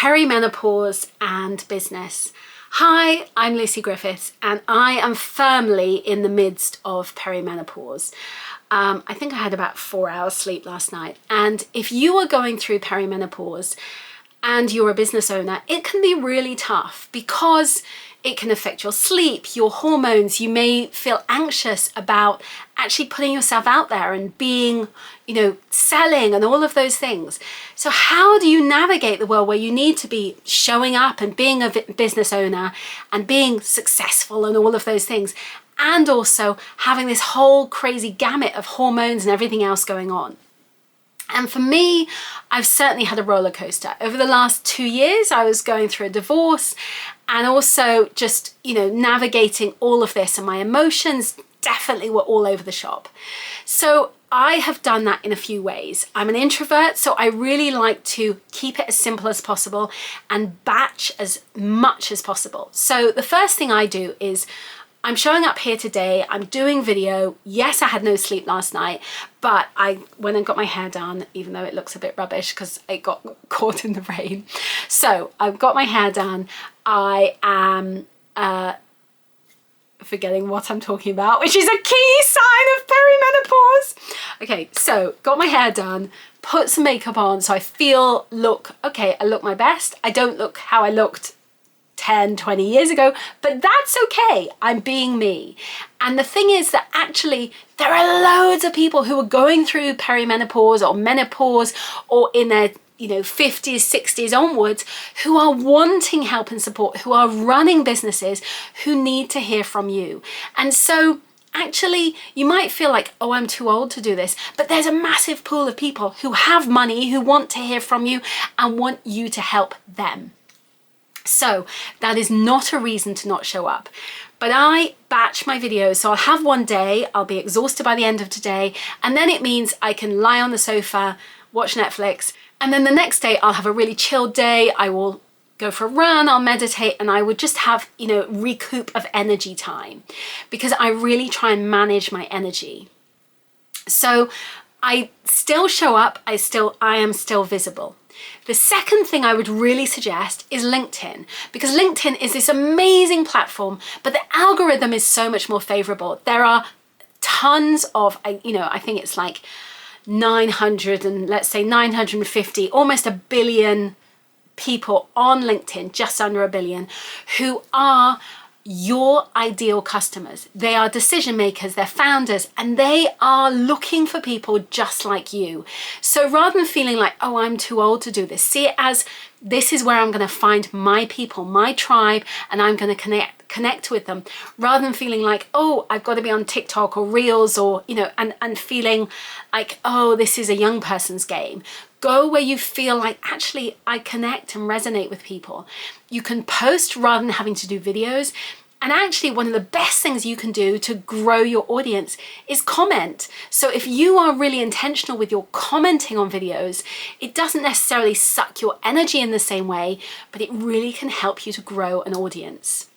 perimenopause and business. Hi, I'm Lucy Griffiths and I am firmly in the midst of perimenopause. I think I had about 4 hours sleep last night, and if you are going through perimenopause and you're a business owner, it can be really tough because it can affect your sleep, your hormones. You may feel anxious about actually putting yourself out there and being, selling and all of those things. So how do you navigate the world where you need to be showing up and being a business owner and being successful and all of those things, and also having this whole crazy gamut of hormones and everything else going on? And for me, I've certainly had a roller coaster. Over the last 2 years, I was going through a divorce and also just, navigating all of this, and my emotions definitely were all over the shop. So I have done that in a few ways. I'm an introvert, so I really like to keep it as simple as possible and batch as much as possible. So the first thing I do is I'm showing up here today, I'm doing video. Yes, I had no sleep last night, but I went and got my hair done, even though it looks a bit rubbish because it got caught in the rain. So I've got my hair done. I am forgetting what I'm talking about, which is a key sign of perimenopause. Okay, so got my hair done, put some makeup on so I look my best. I don't look how I looked 10, 20 years ago, but that's okay. I'm being me. And the thing is that actually there are loads of people who are going through perimenopause or menopause or in their 50s, 60s onwards, who are wanting help and support, who are running businesses, who need to hear from you. And so actually, you might feel like, oh, I'm too old to do this, but there's a massive pool of people who have money, who want to hear from you and want you to help them. So that is not a reason to not show up. But I batch my videos, so I'll have one day, I'll be exhausted by the end of today, and then it means I can lie on the sofa, watch Netflix, and then the next day I'll have a really chilled day. I will go for a run, I'll meditate, and I would just have, recoup of energy time, because I really try and manage my energy. So I still show up, I am still visible. The second thing I would really suggest is LinkedIn, because LinkedIn is this amazing platform, but the algorithm is so much more favorable. There are tons of, I think it's like 900 and let's say 950, almost 1 billion people on LinkedIn, just under 1 billion, who are your ideal customers. They are decision makers, they're founders, and they are looking for people just like you. So rather than feeling like, oh, I'm too old to do this, see it as this is where I'm going to find my people, my tribe, and I'm going to connect with them, rather than feeling like, oh, I've got to be on TikTok or Reels or, and feeling like, oh, this is a young person's game. Go where you feel like, actually, I connect and resonate with people. You can post rather than having to do videos. And actually, one of the best things you can do to grow your audience is comment. So if you are really intentional with your commenting on videos, it doesn't necessarily suck your energy in the same way, but it really can help you to grow an audience.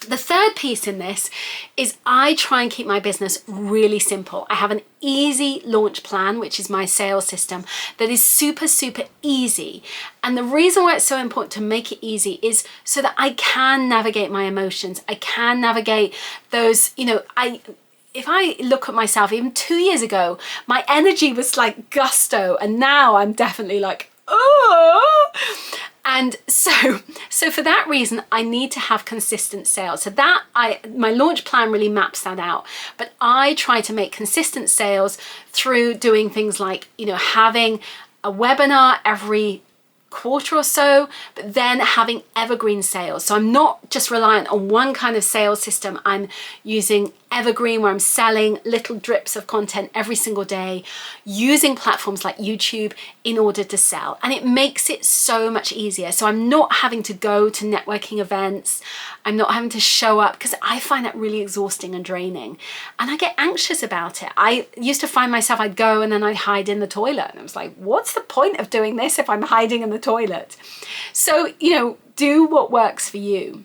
The third piece in this is I try and keep my business really simple. I have an easy launch plan, which is my sales system, that is super, super easy. And the reason why it's so important to make it easy is so that I can navigate my emotions. I can navigate those, if I look at myself, even 2 years ago, my energy was like gusto, and now I'm definitely like, oh. And so for that reason, I need to have consistent sales. So that my launch plan really maps that out. But I try to make consistent sales through doing things like, having a webinar every quarter or so, but then having evergreen sales. So I'm not just reliant on one kind of sales system. I'm using evergreen, where I'm selling little drips of content every single day, using platforms like YouTube in order to sell. And it makes it so much easier. So I'm not having to go to networking events. I'm not having to show up, because I find that really exhausting and draining. And I get anxious about it. I used to find myself, I'd go and then I'd hide in the toilet. And I was like, what's the point of doing this if I'm hiding in the toilet? So, do what works for you.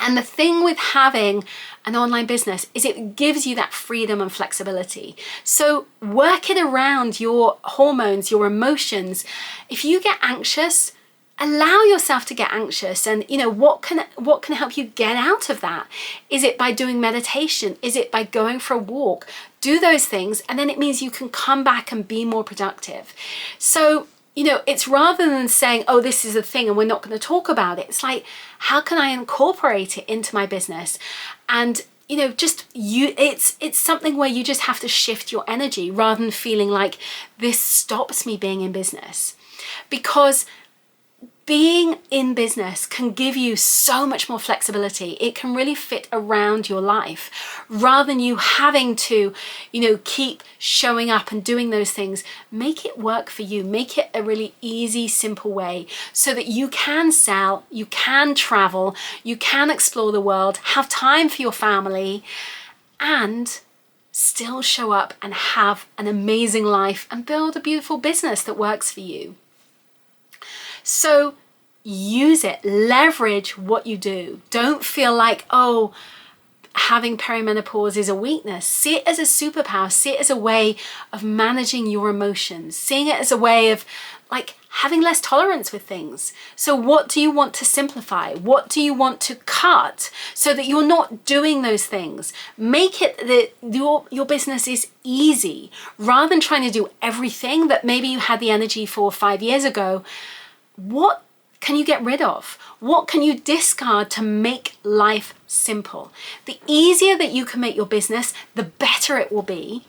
And the thing with having an online business is it gives you that freedom and flexibility. So work it around your hormones, your emotions. If you get anxious, allow yourself to get anxious, and you know, what can help you get out of that? Is it by doing meditation? Is it by going for a walk? Do those things, and then it means you can come back and be more productive. So, you know, it's rather than saying, oh, this is a thing and we're not going to talk about it. It's like, how can I incorporate it into my business? And you know, it's something where you just have to shift your energy rather than feeling like this stops me being in business. Because being in business can give you so much more flexibility. It can really fit around your life rather than you having to, you know, keep showing up and doing those things. Make it work for you. Make it a really easy, simple way so that you can sell, you can travel, you can explore the world, have time for your family, and still show up and have an amazing life and build a beautiful business that works for you. So use it, leverage what you do. Don't feel like, oh, having perimenopause is a weakness. See it as a superpower. See it as a way of managing your emotions. Seeing it as a way of like having less tolerance with things. So what do you want to simplify? What do you want to cut so that you're not doing those things? Make it that your business is easy rather than trying to do everything that maybe you had the energy for 5 years ago. What can you get rid of? What can you discard to make life simple? The easier that you can make your business, the better it will be.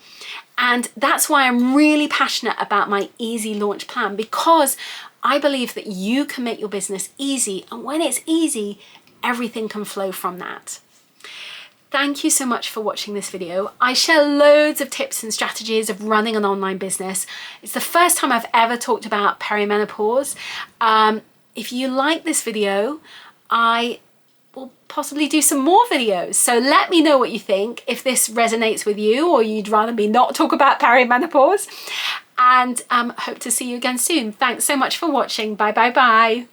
And that's why I'm really passionate about my easy launch plan, because I believe that you can make your business easy. And when it's easy, everything can flow from that. Thank you so much for watching this video. I share loads of tips and strategies of running an online business. It's the first time I've ever talked about perimenopause. If you like this video, I will possibly do some more videos. So let me know what you think, if this resonates with you or you'd rather me not talk about perimenopause. And hope to see you again soon. Thanks so much for watching. Bye, bye, bye.